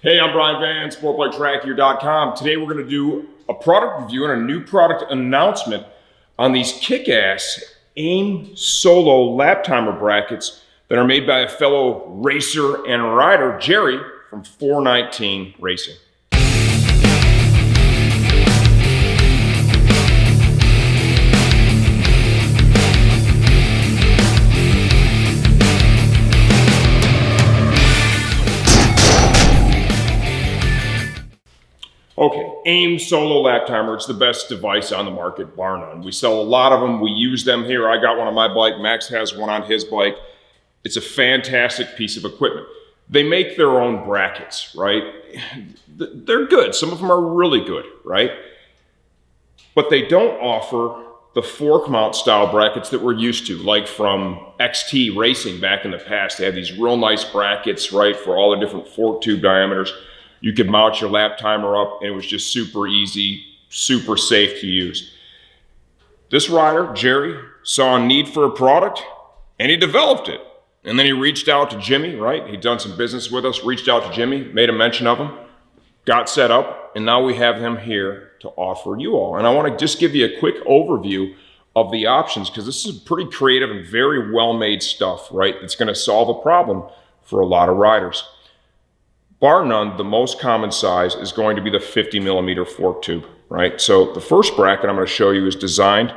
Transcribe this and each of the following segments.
Hey, I'm Brian Van, SportbikeTrackGear.com. Today we're going to do a product review and a new product announcement on these kick-ass AiM Solo lap timer brackets that are made by a fellow racer and rider, Jerry from 419 Racing. Okay, AiM Solo lap timer. It's the best device on the market, bar none. We sell a lot of them. We use them here. I got one on my bike. Max has one on his bike. It's a fantastic piece of equipment. They make their own brackets, right? They're good. Some of them are really good, right? But they don't offer the fork mount style brackets that we're used to, like from XT Racing back in the past. They had these real nice brackets, right, for all the different fork tube diameters. You could mount your lap timer up and it was just super easy, super safe to use. This rider, Jerry, saw a need for a product and he developed it. And then he reached out to Jimmy, right? He'd done some business with us, reached out to Jimmy, made a mention of him, got set up, and now we have him here to offer you all. And I want to just give you a quick overview of the options because this is pretty creative and very well-made stuff, right? It's going to solve a problem for a lot of riders. Bar none, the most common size is going to be the 50 millimeter fork tube, right? So the first bracket I'm going to show you is designed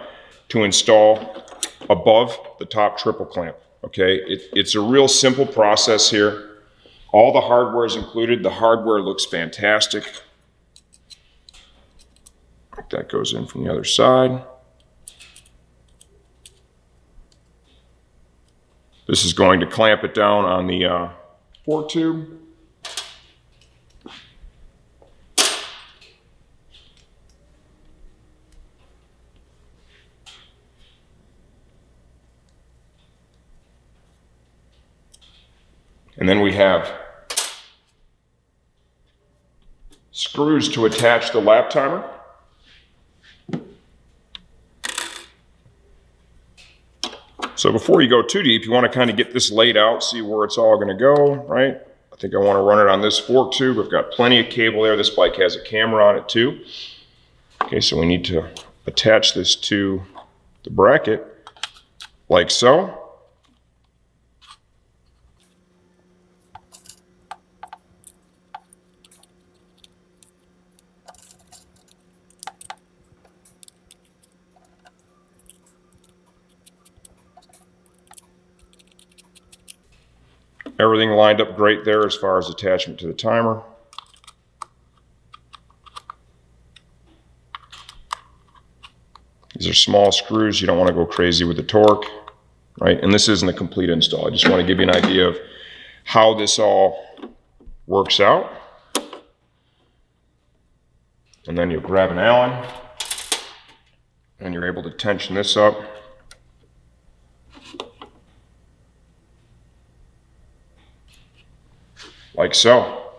to install above the top triple clamp, okay? It's a real simple process here. All the hardware is included. The hardware looks fantastic. That goes in from the other side. This is going to clamp it down on the fork tube. And then we have screws to attach the lap timer. So before you go too deep, you want to kind of get this laid out, see where it's all going to go, right? I think I want to run it on this fork tube. I've got plenty of cable there. This bike has a camera on it too. Okay, so we need to attach this to the bracket like so. Everything lined up great there as far as attachment to the timer. These are small screws. You don't want to go crazy with the torque, right? And this isn't a complete install. I just want to give you an idea of how this all works out. And then you'll grab an Allen and you're able to tension this up. Like so.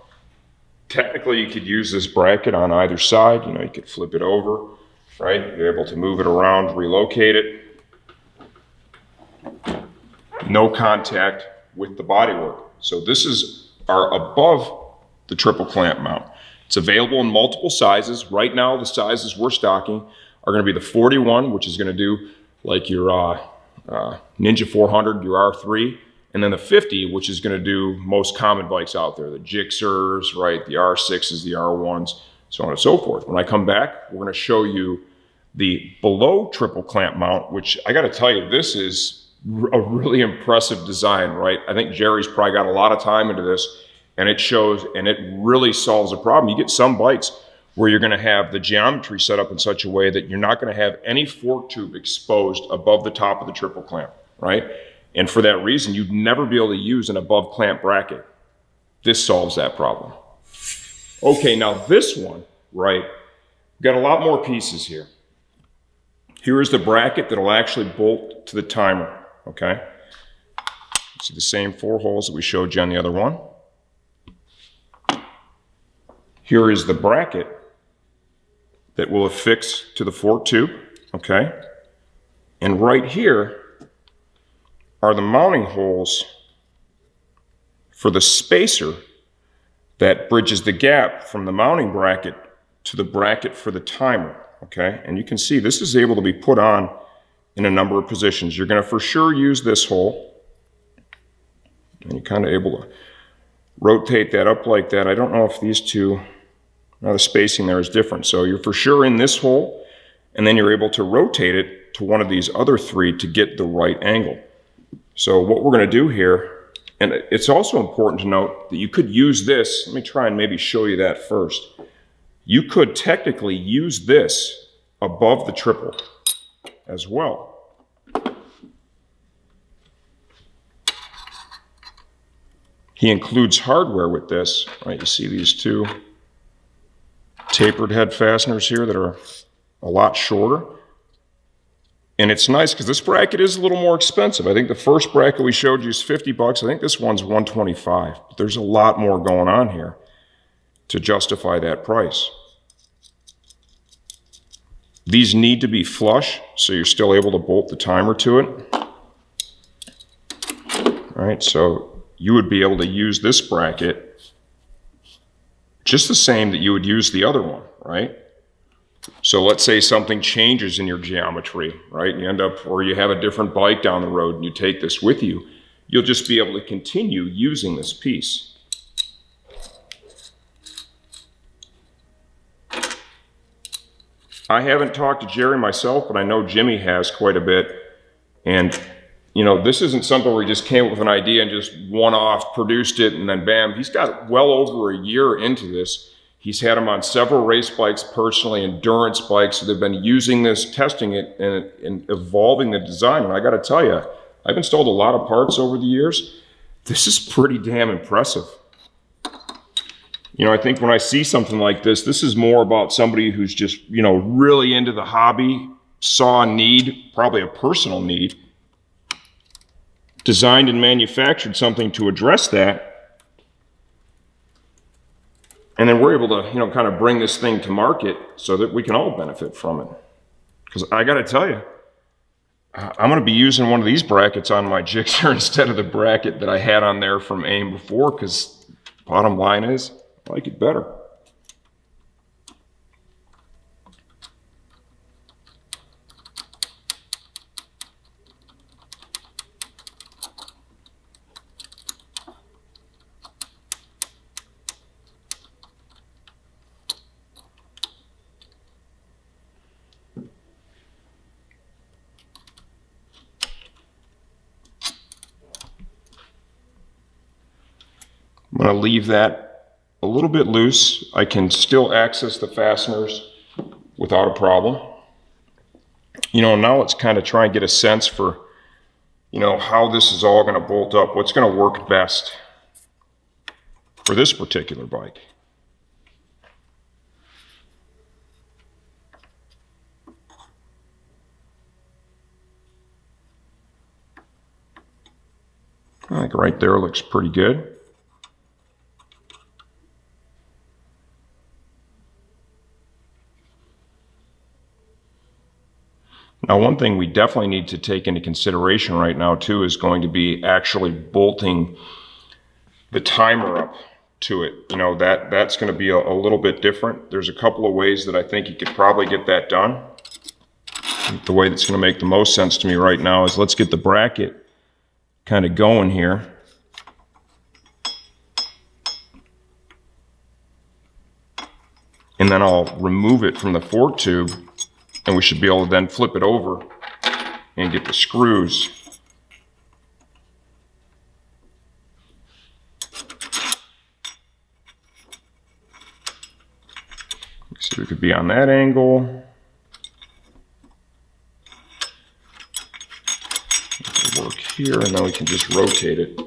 Technically, you could use this bracket on either side. You know, you could flip it over, right? You're able to move it around, relocate it. No contact with the bodywork. So this is our above the triple clamp mount. It's available in multiple sizes. Right now, the sizes we're stocking are going to be the 41, which is going to do like your Ninja 400, your R3. And then the 50, which is going to do most common bikes out there, the Gixxers, right, the R6s, the R1s, so on and so forth. When I come back, we're going to show you the below triple clamp mount, which I got to tell you, this is a really impressive design, right? I think Jerry's probably got a lot of time into this, and it shows, and it really solves a problem. You get some bikes where you're going to have the geometry set up in such a way that you're not going to have any fork tube exposed above the top of the triple clamp, right? And for that reason, you'd never be able to use an above clamp bracket. This solves that problem. Okay, now this one, right, we've got a lot more pieces here. Here is the bracket that'll actually bolt to the timer, okay? See the same 4 holes that we showed you on the other one. Here is the bracket that will affix to the fork tube, okay? And right here are the mounting holes for the spacer that bridges the gap from the mounting bracket to the bracket for the timer, okay? And you can see this is able to be put on in a number of positions. You're gonna for sure use this hole, and you're kind of able to rotate that up like that. I don't know if these two, now the spacing there is different. So you're for sure in this hole, and then you're able to rotate it to one of these other three to get the right angle. So what we're gonna do here, and it's also important to note that you could use this. Let me try and maybe show you that first. You could technically use this above the triple as well. He includes hardware with this, right? You see these two tapered head fasteners here that are a lot shorter. And it's nice because this bracket is a little more expensive. I think the first bracket we showed you is 50 bucks. I think this one's 125. But there's a lot more going on here to justify that price. These need to be flush, so you're still able to bolt the timer to it. All right, so you would be able to use this bracket just the same that you would use the other one, right? So let's say something changes in your geometry, right? You end up, or you have a different bike down the road and you take this with you, you'll just be able to continue using this piece. I haven't talked to Jerry myself, but I know Jimmy has quite a bit. And you know, this isn't something where he just came up with an idea and just one-off produced it and then bam. He's got well over a year into this. He's had them on several race bikes personally, endurance bikes. So they've been using this, testing it, and evolving the design. And I got to tell you, I've installed a lot of parts over the years. This is pretty damn impressive. You know, I think when I see something like this, this is more about somebody who's just, you know, really into the hobby, saw a need, probably a personal need, designed and manufactured something to address that. And then we're able to, you know, kind of bring this thing to market so that we can all benefit from it. Because I got to tell you, I'm going to be using one of these brackets on my Gixxer instead of the bracket that I had on there from AiM before, because bottom line is, I like it better. I'm going to leave that a little bit loose. I can still access the fasteners without a problem. You know, now let's kind of try and get a sense for, you know, how this is all going to bolt up. What's going to work best for this particular bike. I think right there looks pretty good. Now, one thing we definitely need to take into consideration right now too is going to be actually bolting the timer up to it. You know, that's going to be a little bit different. There's a couple of ways that I think you could probably get that done. The way that's going to make the most sense to me right now is let's get the bracket kind of going here. And then I'll remove it from the fork tube, and we should be able to then flip it over and get the screws. So we could be on that angle. Work here, and then we can just rotate it.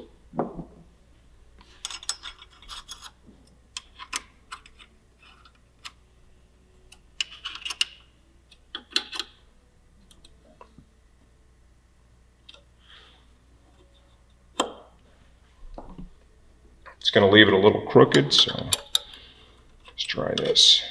It's going to leave it a little crooked, so let's try this.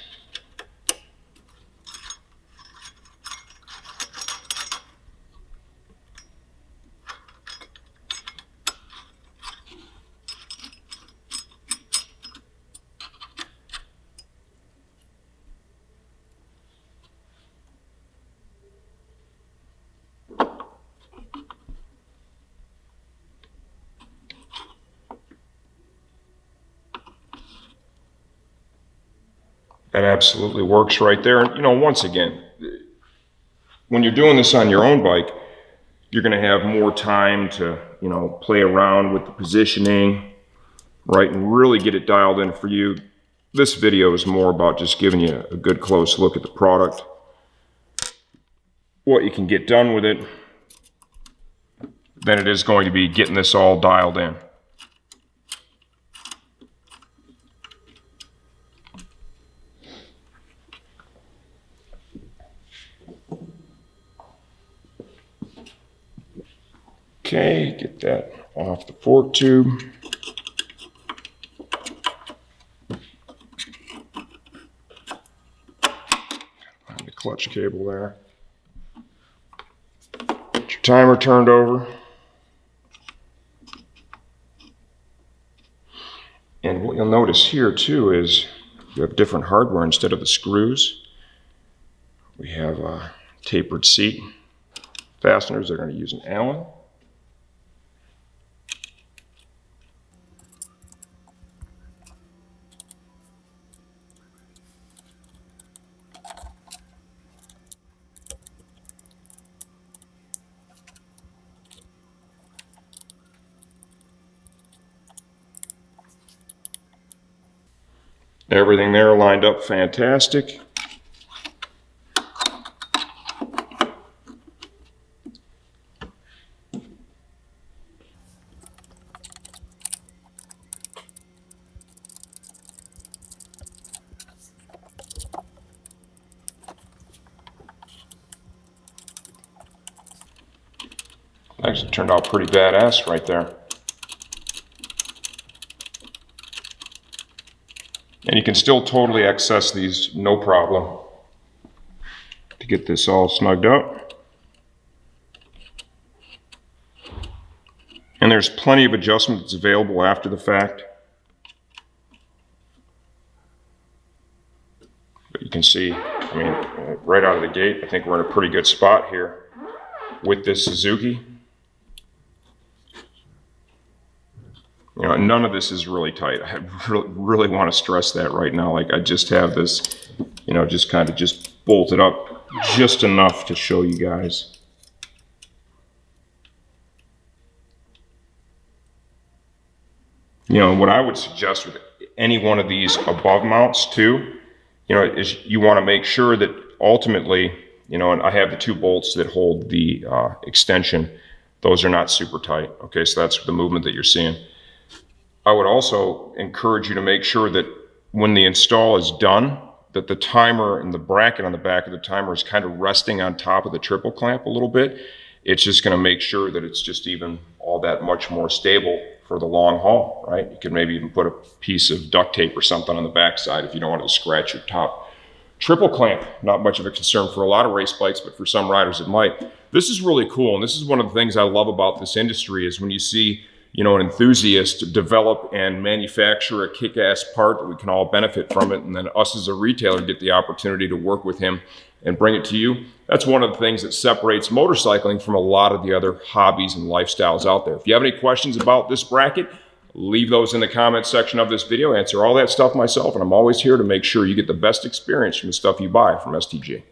That absolutely works right there. And, you know, once again, when you're doing this on your own bike, you're going to have more time to, you know, play around with the positioning, right, and really get it dialed in for you. This video is more about just giving you a good close look at the product, what you can get done with it, than it is going to be getting this all dialed in. Okay, get that off the fork tube. The clutch cable there. Get your timer turned over. And what you'll notice here too is you have different hardware instead of the screws. We have tapered seat fasteners. They're going to use an Allen. Everything there lined up fantastic. Actually turned out pretty badass right there. And you can still totally access these, no problem, to get this all snugged up. And there's plenty of adjustment that's available after the fact. But you can see, I mean, right out of the gate, I think we're in a pretty good spot here with this Suzuki. You know, none of this is really tight. I really want to stress that right now. Like I just have this, you know, just kind of just bolted up just enough to show you guys. You know, what I would suggest with any one of these above mounts too, you know, is you want to make sure that ultimately, you know, and I have the two bolts that hold the extension. Those are not super tight. Okay, so that's the movement that you're seeing. I would also encourage you to make sure that when the install is done, that the timer and the bracket on the back of the timer is kind of resting on top of the triple clamp a little bit. It's just going to make sure that it's just even all that much more stable for the long haul, right? You could maybe even put a piece of duct tape or something on the backside if you don't want to scratch your top triple clamp. Not much of a concern for a lot of race bikes, but for some riders it might. This is really cool, and this is one of the things I love about this industry is when you see, you know, an enthusiast develop and manufacture a kick-ass part that we can all benefit from it, and then us as a retailer get the opportunity to work with him and bring it to you. That's one of the things that separates motorcycling from a lot of the other hobbies and lifestyles out there. If you have any questions about this bracket, leave those in the comment section of this video. I answer all that stuff myself, and I'm always here to make sure you get the best experience from the stuff you buy from STG.